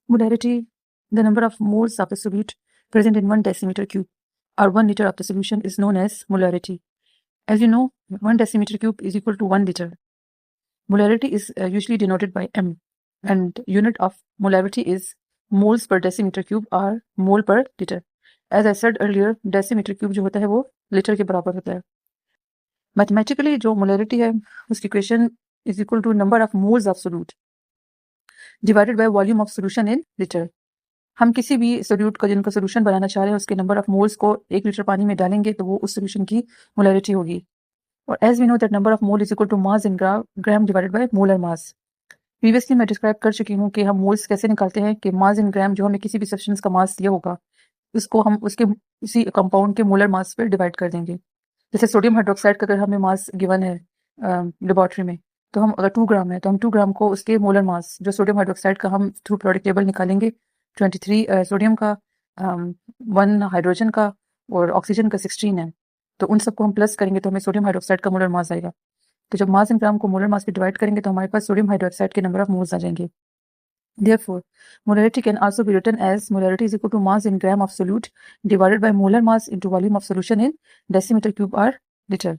Molarity, the number of moles of the solute present in 1 decimeter cube or 1 liter of the solution is known as molarity. As you know, 1 decimeter cube is equal to 1 liter. Molarity is usually denoted by M, and unit of molarity is moles per decimeter cube or mole per liter. As I said earlier, decimeter cube जो होता है वो liter के बराबर होता है. Mathematically जो molarity है उसकी equation is equal to number of moles of solute divided by volume of solution in liter. हम किसी भी सोल्यूट का जिनका सोल्यूशन बनाना चाह रहे हैं उसके नंबर ऑफ मोल्स को 1 लीटर पानी में डालेंगे तो वो उस सोल्यूशन की मोलैरिटी होगी. और as we know that number of mole is equal to mass in gram divided by molar mass. Previously मैं डिस्क्राइब कर चुकी हूँ कि हम मोल्स कैसे निकालते हैं कि मास इन ग्राम जो हमें किसी भी सब्सटेंस का मास दिया होगा उसको हम उसके उसी कंपाउंड के मोलर मास पर डिवाइड कर देंगे. जैसे सोडियम हाइड्रोक्साइड का अगर हमें मास गिवन है लेबोरेटरी में तो हम अगर 2 ग्राम है तो हम 2 ग्राम को उसके मोलर मास जो सोडियम हाइड्रोक्साइड का हम थ्रू प्रोडक्ट टेबल निकालेंगे 23 सोडियम का 1 हाइड्रोजन का और ऑक्सीजन का 16 है तो उन सबको हम प्लस करेंगे तो हमें सोडियम हाइड्रोक्साइड का मोलर मास आएगा. तो जब मास इन ग्राम को मोलर मास पे डिवाइड करेंगे तो हमारे पास सोडियम हाइड्रोक्साइड के नंबर ऑफ मोल्स आ जाएंगे. Therefore, molarity can also be written as molarity is equal to mass in gram of solute divided by molar mass into volume of solution in decimeter cube or liter.